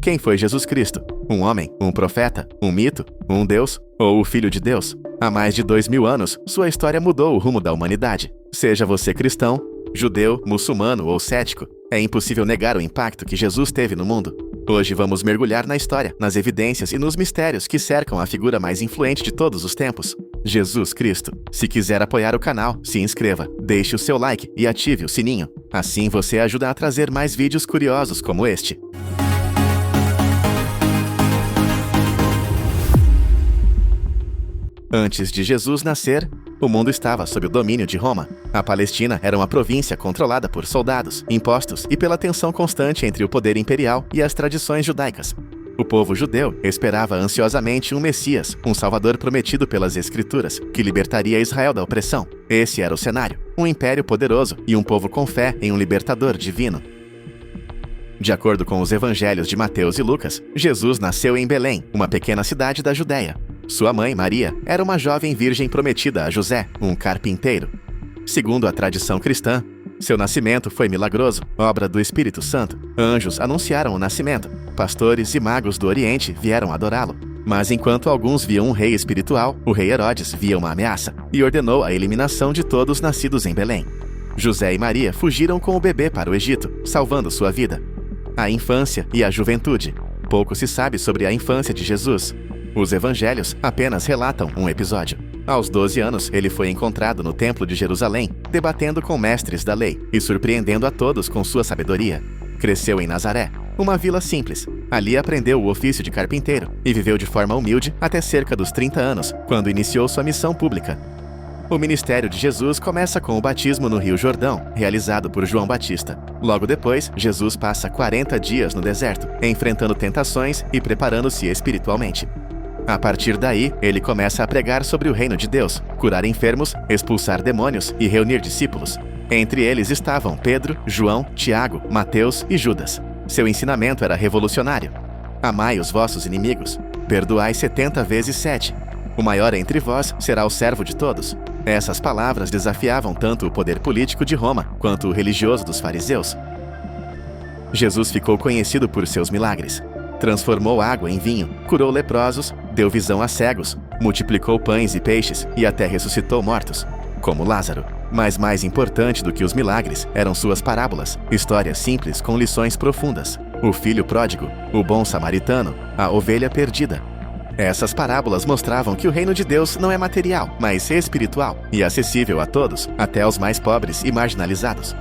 Quem foi Jesus Cristo? Um homem? Um profeta? Um mito? Um Deus? Ou o Filho de Deus? Há mais de 2000 anos, sua história mudou o rumo da humanidade. Seja você cristão, judeu, muçulmano ou cético, é impossível negar o impacto que Jesus teve no mundo. Hoje vamos mergulhar na história, nas evidências e nos mistérios que cercam a figura mais influente de todos os tempos, Jesus Cristo. Se quiser apoiar o canal, se inscreva, deixe o seu like e ative o sininho. Assim você ajuda a trazer mais vídeos curiosos como este. Antes de Jesus nascer, o mundo estava sob o domínio de Roma. A Palestina era uma província controlada por soldados, impostos e pela tensão constante entre o poder imperial e as tradições judaicas. O povo judeu esperava ansiosamente um Messias, um Salvador prometido pelas Escrituras, que libertaria Israel da opressão. Esse era o cenário: um império poderoso e um povo com fé em um libertador divino. De acordo com os evangelhos de Mateus e Lucas, Jesus nasceu em Belém, uma pequena cidade da Judéia. Sua mãe, Maria, era uma jovem virgem prometida a José, um carpinteiro. Segundo a tradição cristã, seu nascimento foi milagroso, obra do Espírito Santo. Anjos anunciaram o nascimento. Pastores e magos do Oriente vieram adorá-lo. Mas enquanto alguns viam um rei espiritual, o rei Herodes via uma ameaça e ordenou a eliminação de todos nascidos em Belém. José e Maria fugiram com o bebê para o Egito, salvando sua vida. A infância e a juventude. Pouco se sabe sobre a infância de Jesus. Os evangelhos apenas relatam um episódio. Aos 12 anos, ele foi encontrado no Templo de Jerusalém, debatendo com mestres da lei e surpreendendo a todos com sua sabedoria. Cresceu em Nazaré, uma vila simples. Ali aprendeu o ofício de carpinteiro e viveu de forma humilde até cerca dos 30 anos, quando iniciou sua missão pública. O ministério de Jesus começa com o batismo no Rio Jordão, realizado por João Batista. Logo depois, Jesus passa 40 dias no deserto, enfrentando tentações e preparando-se espiritualmente. A partir daí, ele começa a pregar sobre o reino de Deus, curar enfermos, expulsar demônios e reunir discípulos. Entre eles estavam Pedro, João, Tiago, Mateus e Judas. Seu ensinamento era revolucionário. Amai os vossos inimigos. Perdoai 70 vezes 7. O maior entre vós será o servo de todos. Essas palavras desafiavam tanto o poder político de Roma quanto o religioso dos fariseus. Jesus ficou conhecido por seus milagres. Transformou água em vinho, curou leprosos, deu visão a cegos, multiplicou pães e peixes e até ressuscitou mortos, como Lázaro. Mas mais importante do que os milagres eram suas parábolas, histórias simples com lições profundas. O filho pródigo, o bom samaritano, a ovelha perdida. Essas parábolas mostravam que o reino de Deus não é material, mas espiritual e acessível a todos, até aos mais pobres e marginalizados.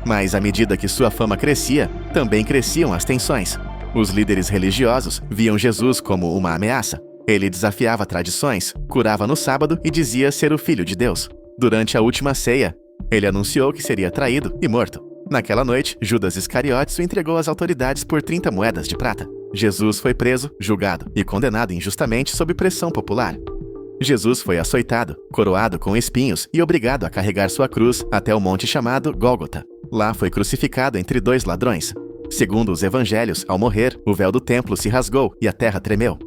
Mas à medida que sua fama crescia, também cresciam as tensões. Os líderes religiosos viam Jesus como uma ameaça. Ele desafiava tradições, curava no sábado e dizia ser o Filho de Deus. Durante a última ceia, ele anunciou que seria traído e morto. Naquela noite, Judas Iscariotes o entregou às autoridades por 30 moedas de prata. Jesus foi preso, julgado e condenado injustamente sob pressão popular. Jesus foi açoitado, coroado com espinhos e obrigado a carregar sua cruz até o monte chamado Gólgota. Lá foi crucificado entre 2 ladrões. Segundo os evangelhos, ao morrer, o véu do templo se rasgou e a terra tremeu.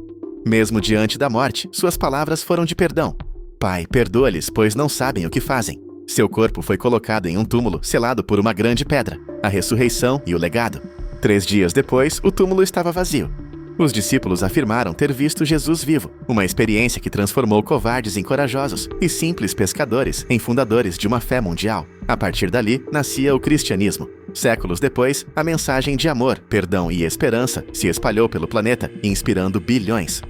Mesmo diante da morte, suas palavras foram de perdão. Pai, perdoa-lhes, pois não sabem o que fazem. Seu corpo foi colocado em um túmulo selado por uma grande pedra, a ressurreição e o legado. 3 dias depois, o túmulo estava vazio. Os discípulos afirmaram ter visto Jesus vivo, uma experiência que transformou covardes em corajosos e simples pescadores em fundadores de uma fé mundial. A partir dali, nascia o cristianismo. Séculos depois, a mensagem de amor, perdão e esperança se espalhou pelo planeta, inspirando bilhões.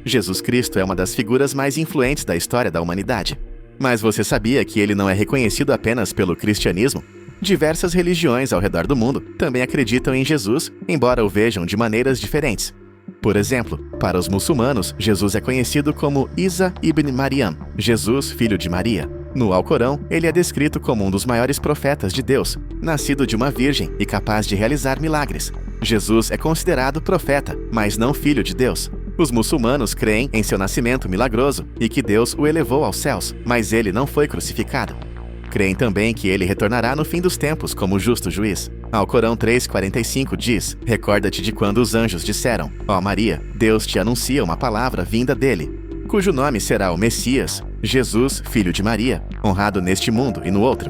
Jesus Cristo é uma das figuras mais influentes da história da humanidade. Mas você sabia que ele não é reconhecido apenas pelo cristianismo? Diversas religiões ao redor do mundo também acreditam em Jesus, embora o vejam de maneiras diferentes. Por exemplo, para os muçulmanos, Jesus é conhecido como Isa ibn Maryam, Jesus, filho de Maria. No Alcorão, ele é descrito como um dos maiores profetas de Deus, nascido de uma virgem e capaz de realizar milagres. Jesus é considerado profeta, mas não filho de Deus. Os muçulmanos creem em seu nascimento milagroso e que Deus o elevou aos céus, mas ele não foi crucificado. Creem também que ele retornará no fim dos tempos como justo juiz. Alcorão 3,45 diz: recorda-te de quando os anjos disseram: ó Maria, Deus te anuncia uma palavra vinda dele, cujo nome será o Messias, Jesus, filho de Maria, honrado neste mundo e no outro.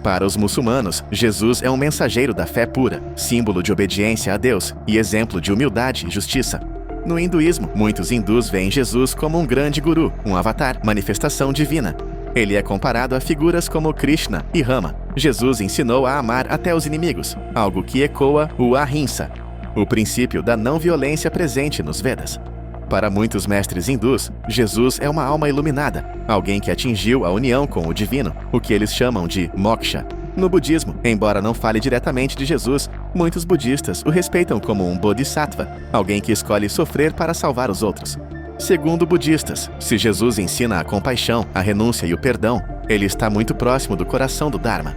Para os muçulmanos, Jesus é um mensageiro da fé pura, símbolo de obediência a Deus e exemplo de humildade e justiça. No hinduísmo, muitos hindus veem Jesus como um grande guru, um avatar, manifestação divina. Ele é comparado a figuras como Krishna e Rama. Jesus ensinou a amar até os inimigos, algo que ecoa o Ahimsa, o princípio da não violência presente nos Vedas. Para muitos mestres hindus, Jesus é uma alma iluminada, alguém que atingiu a união com o divino, o que eles chamam de moksha. No budismo, embora não fale diretamente de Jesus, muitos budistas o respeitam como um bodhisattva, alguém que escolhe sofrer para salvar os outros. Segundo budistas, se Jesus ensina a compaixão, a renúncia e o perdão, ele está muito próximo do coração do Dharma.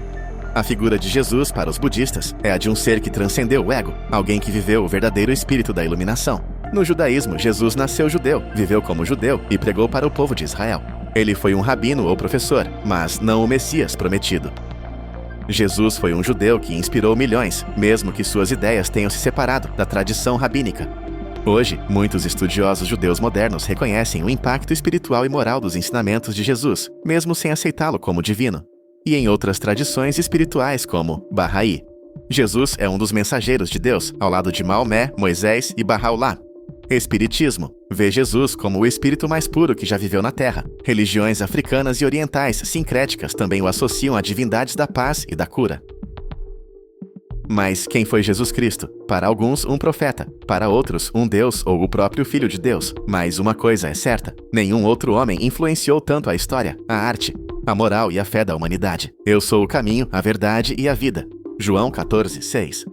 A figura de Jesus, para os budistas, é a de um ser que transcendeu o ego, alguém que viveu o verdadeiro espírito da iluminação. No judaísmo, Jesus nasceu judeu, viveu como judeu e pregou para o povo de Israel. Ele foi um rabino ou professor, mas não o Messias prometido. Jesus foi um judeu que inspirou milhões, mesmo que suas ideias tenham se separado da tradição rabínica. Hoje, muitos estudiosos judeus modernos reconhecem o impacto espiritual e moral dos ensinamentos de Jesus, mesmo sem aceitá-lo como divino. E em outras tradições espirituais como Bahá'í. Jesus é um dos mensageiros de Deus, ao lado de Maomé, Moisés e Baha'u'lláh. Espiritismo vê Jesus como o espírito mais puro que já viveu na Terra. Religiões africanas e orientais sincréticas também o associam a divindades da paz e da cura. Mas quem foi Jesus Cristo? Para alguns, um profeta. Para outros, um Deus ou o próprio Filho de Deus. Mas uma coisa é certa: nenhum outro homem influenciou tanto a história, a arte, a moral e a fé da humanidade. Eu sou o caminho, a verdade e a vida. João 14:6.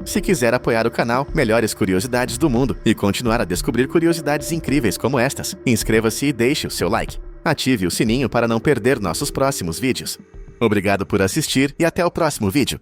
Se quiser apoiar o canal Melhores Curiosidades do Mundo e continuar a descobrir curiosidades incríveis como estas, inscreva-se e deixe o seu like. Ative o sininho para não perder nossos próximos vídeos. Obrigado por assistir e até o próximo vídeo.